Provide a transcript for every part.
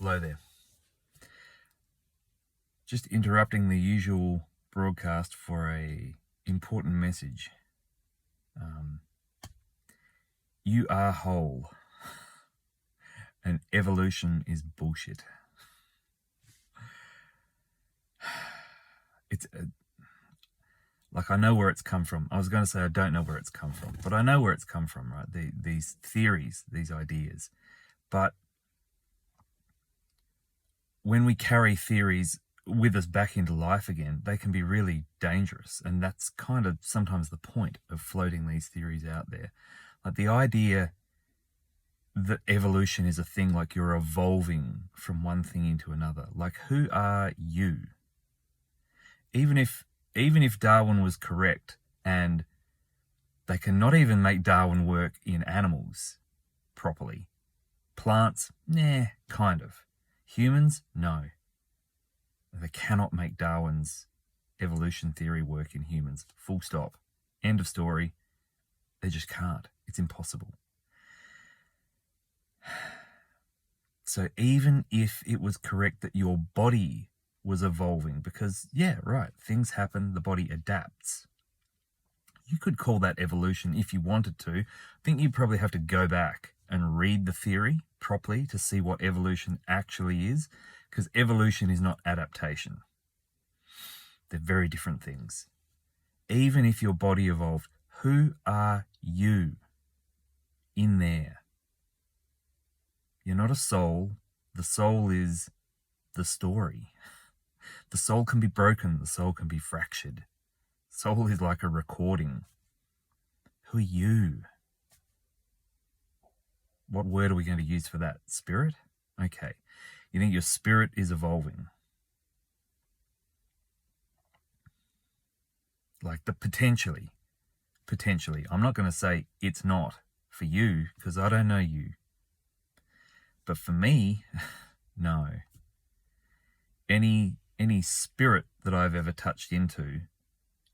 Hello there. Just interrupting the usual broadcast for a important message. You are whole, and evolution is bullshit. Like, I know where it's come from. I was going to say I don't know where it's come from, but I know where it's come from, right? These theories, these ideas. But when we carry theories with us back into life again, they can be really dangerous. And that's kind of sometimes the point of floating these theories out there. Like the idea that evolution is a thing, like you're evolving from one thing into another. Like, who are you? Even if Darwin was correct, and they cannot even make Darwin work in animals properly. Plants, nah, kind of. Humans, no. They cannot make Darwin's evolution theory work in humans. Full stop. End of story. They just can't. It's impossible. So even if it was correct that your body was evolving, because, yeah, right, things happen, the body adapts. You could call that evolution if you wanted to. I think you'd probably have to go back and read the theory properly to see what evolution actually is, because evolution is not adaptation. They're very different things. Even if your body evolved, who are you in there? You're not a soul. The soul is the story. The soul can be broken. The soul can be fractured. Soul is like a recording. Who are you? What word are we going to use for that? Spirit? Okay. You think your spirit is evolving? Like potentially. I'm not going to say it's not for you, because I don't know you. But for me, no. Any spirit that I've ever touched into,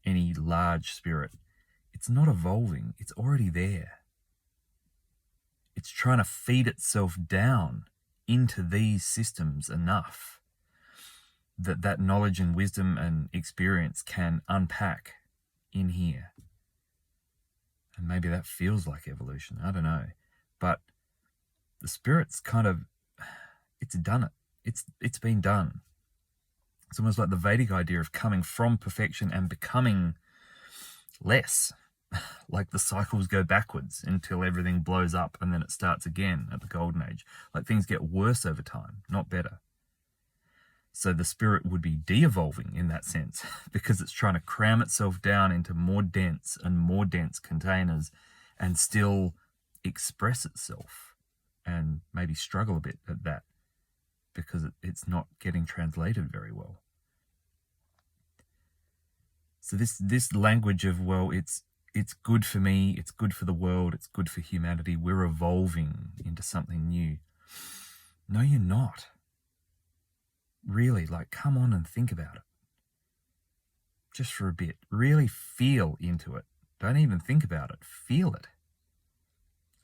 any large spirit, it's not evolving. It's already there. It's trying to feed itself down into these systems enough that knowledge and wisdom and experience can unpack in here. And maybe that feels like evolution. I don't know. But the spirit's kind of, it's done it. It's been done. It's almost like the Vedic idea of coming from perfection and becoming less. Like the cycles go backwards until everything blows up and then it starts again at the golden age. Like things get worse over time, not better. So the spirit would be de-evolving in that sense, because it's trying to cram itself down into more dense and more dense containers and still express itself, and maybe struggle a bit at that because it's not getting translated very well. So this language of, well, it's good for me, it's good for the world, it's good for humanity, we're evolving into something new. No, you're not. Really, like, come on and think about it. Just for a bit. Really feel into it. Don't even think about it. Feel it.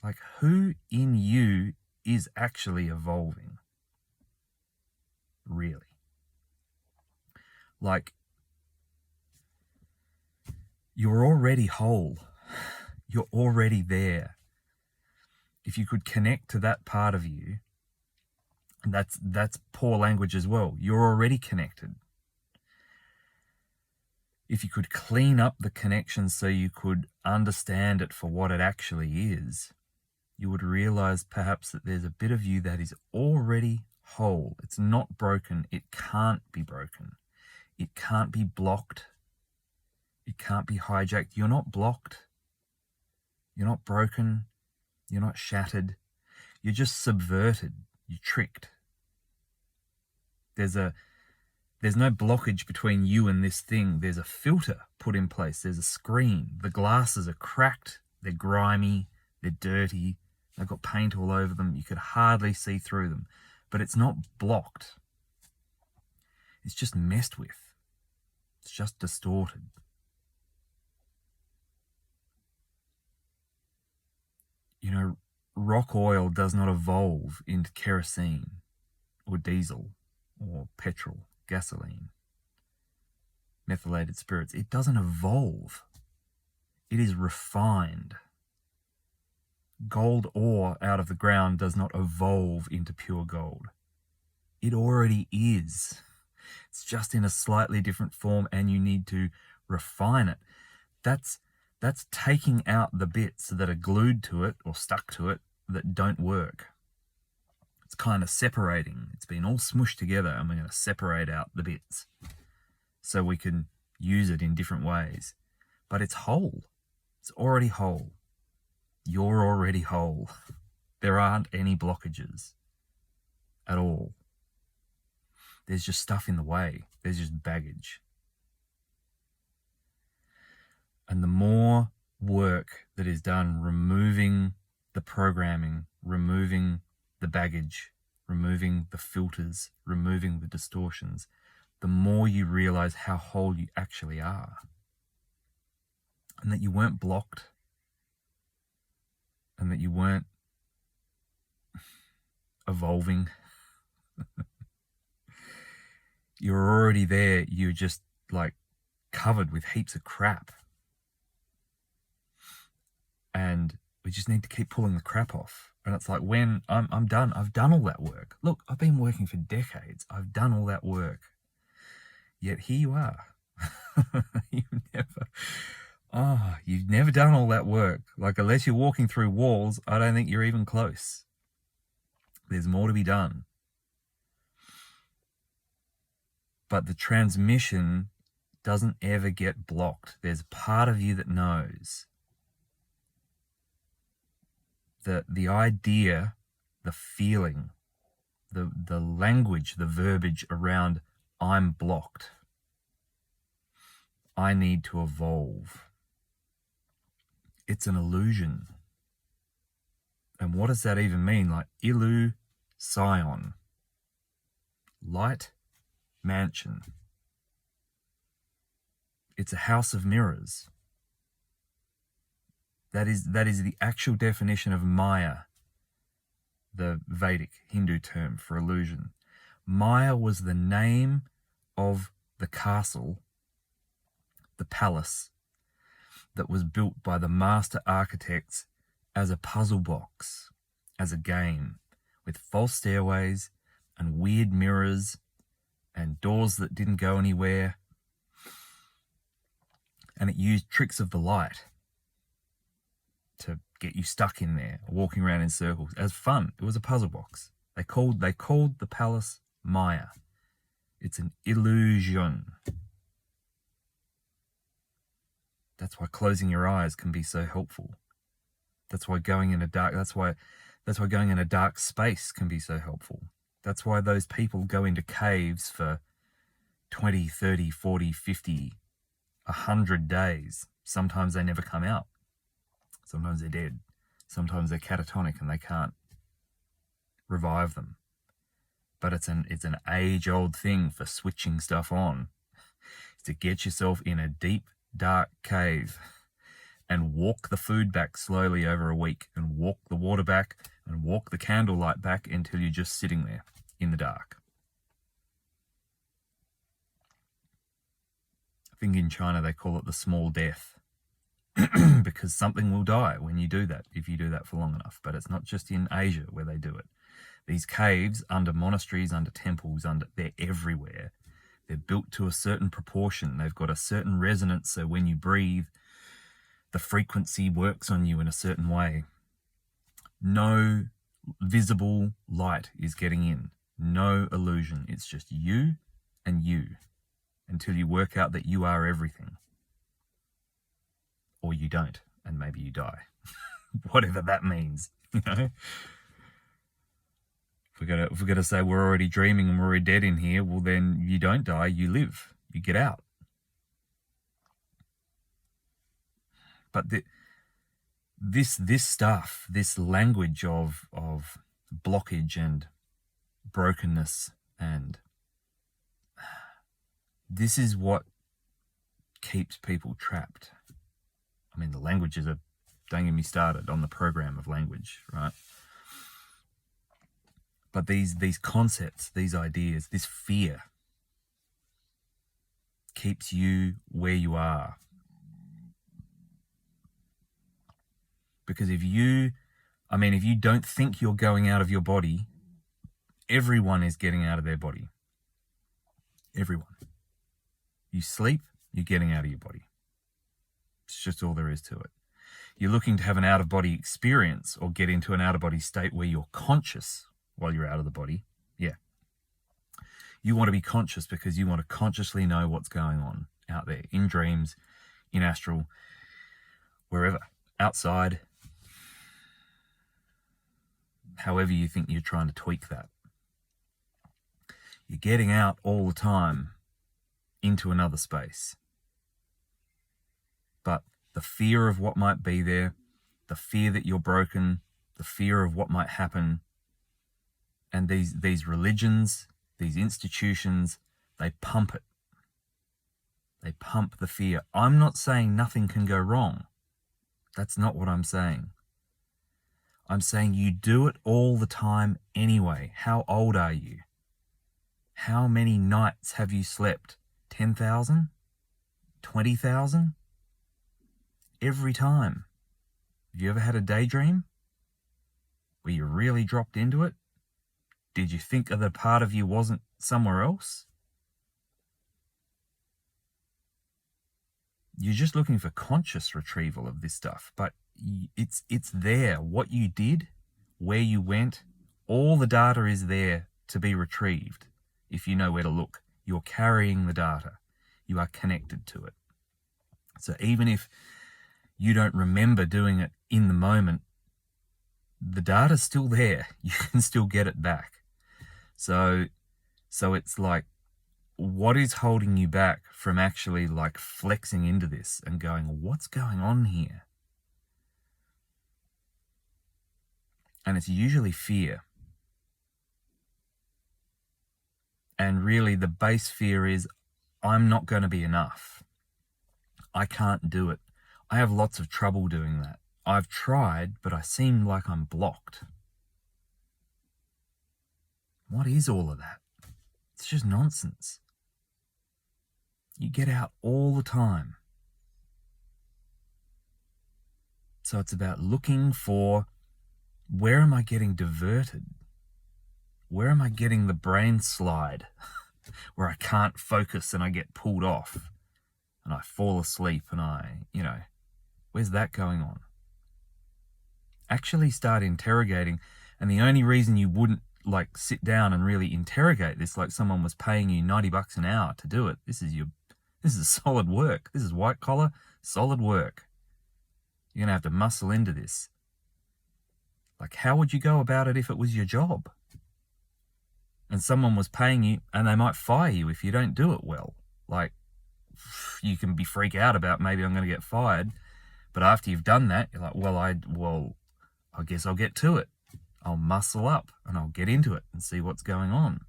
Like, who in you is actually evolving? Really. Like, you're already whole. You're already there. If you could connect to that part of you, that's poor language as well. You're already connected. If you could clean up the connection so you could understand it for what it actually is, you would realize perhaps that there's a bit of you that is already whole. It's not broken. It can't be broken. It can't be blocked. It can't be hijacked. You're not blocked. You're not broken. You're not shattered. You're just subverted. You're tricked. There's no blockage between you and this thing. There's a filter put in place. There's a screen. The glasses are cracked. They're grimy. They're dirty. They've got paint all over them. You could hardly see through them. But it's not blocked. It's just messed with. It's just distorted. You know, rock oil does not evolve into kerosene. or diesel or petrol, gasoline, methylated spirits. It doesn't evolve. It is refined. Gold ore out of the ground does not evolve into pure gold. It already is. It's just in a slightly different form, and you need to refine it. That's taking out the bits that are glued to it or stuck to it that don't work. It's kind of separating. It's been all smushed together, and we're going to separate out the bits so we can use it in different ways. But it's whole. It's already whole. You're already whole. There aren't any blockages at all. There's just stuff in the way. There's just baggage. And the more work that is done removing the programming, removing the baggage, removing the filters, removing the distortions, the more you realize how whole you actually are. And that you weren't blocked. And that you weren't evolving. You're already there. You're just like covered with heaps of crap. And we just need to keep pulling the crap off. And it's like, when I'm done, I've done all that work. Look, I've been working for decades. I've done all that work. Yet here you are. You've never done all that work. Like, unless you're walking through walls, I don't think you're even close. There's more to be done. But the transmission doesn't ever get blocked. There's a part of you that knows. The idea, the feeling, the language, the verbiage around I'm blocked. I need to evolve. It's an illusion. And what does that even mean? Like illusion. Light mansion. It's a house of mirrors. That is the actual definition of Maya, the Vedic Hindu term for illusion. Maya was the name of the castle, the palace, that was built by the master architects as a puzzle box, as a game, with false stairways and weird mirrors and doors that didn't go anywhere. And it used tricks of the light to get you stuck in there, walking around in circles. As fun. It was a puzzle box. They called the palace Maya. It's an illusion. That's why closing your eyes can be so helpful. That's why going in a dark space can be so helpful. That's why those people go into caves for 20, 30, 40, 50, 100 days. Sometimes they never come out. Sometimes they're dead. Sometimes they're catatonic and they can't revive them. But it's an age-old thing for switching stuff on. It's to get yourself in a deep, dark cave and walk the food back slowly over a week, and walk the water back, and walk the candlelight back until you're just sitting there in the dark. I think in China they call it the small death. Because something will die when you do that, if you do that for long enough. But it's not just in Asia where they do it. These caves, under monasteries, under temples, they're everywhere. They're built to a certain proportion. They've got a certain resonance, so when you breathe, the frequency works on you in a certain way. No visible light is getting in. No illusion. It's just you and you, until you work out that you are everything. Or you don't, and maybe you die. Whatever that means, you know? If we're gonna say we're already dreaming and we're already dead in here, well then you don't die, you live. You get out. But this stuff, this language of blockage and brokenness, and this is what keeps people trapped. I mean, the languages are, don't get me started on the program of language, right? But these concepts, these ideas, this fear keeps you where you are. Because if you don't think you're going out of your body, everyone is getting out of their body. Everyone. You sleep, you're getting out of your body. It's just all there is to it. You're looking to have an out-of-body experience or get into an out-of-body state where you're conscious while you're out of the body. Yeah. You want to be conscious because you want to consciously know what's going on out there, in dreams, in astral, wherever, outside, however you think you're trying to tweak that. You're getting out all the time into another space. But the fear of what might be there, the fear that you're broken, the fear of what might happen, and these religions, these institutions, they pump it. They pump the fear. I'm not saying nothing can go wrong. That's not what I'm saying. I'm saying you do it all the time anyway. How old are you? How many nights have you slept? 10,000? 20,000? Every time. Have you ever had a daydream where you really dropped into it? Did you think that part of you wasn't somewhere else? You're just looking for conscious retrieval of this stuff, but it's there. What you did, where you went, all the data is there to be retrieved if you know where to look. You're carrying the data. You are connected to it. So even if you don't remember doing it in the moment, the data's still there. You can still get it back. So it's like, what is holding you back from actually like flexing into this and going, what's going on here? And it's usually fear. And really the base fear is, I'm not going to be enough. I can't do it. I have lots of trouble doing that. I've tried, but I seem like I'm blocked. What is all of that? It's just nonsense. You get out all the time. So it's about looking for, where am I getting diverted? Where am I getting the brain slide where I can't focus and I get pulled off and I fall asleep and where's that going on? Actually start interrogating. And the only reason you wouldn't like sit down and really interrogate this, like someone was paying you $90 an hour to do it. This is solid work. This is white collar, solid work. You're going to have to muscle into this. Like, how would you go about it if it was your job? And someone was paying you and they might fire you if you don't do it well. Like, you can be freak out about, maybe I'm going to get fired. But after you've done that, you're like, I guess I'll get to it. I'll muscle up and I'll get into it and see what's going on.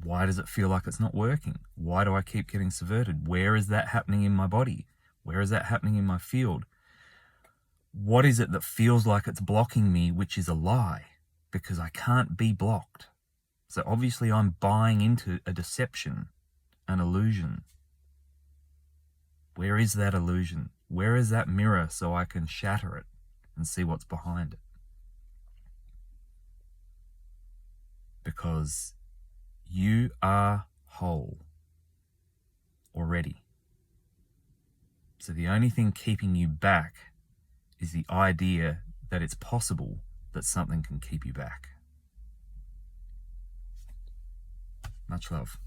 Why does it feel like it's not working? Why do I keep getting subverted? Where is that happening in my body? Where is that happening in my field? What is it that feels like it's blocking me, which is a lie? Because I can't be blocked. So obviously I'm buying into a deception, an illusion. Where is that illusion? Where is that mirror so I can shatter it and see what's behind it? Because you are whole already. So the only thing keeping you back is the idea that it's possible that something can keep you back. Much love.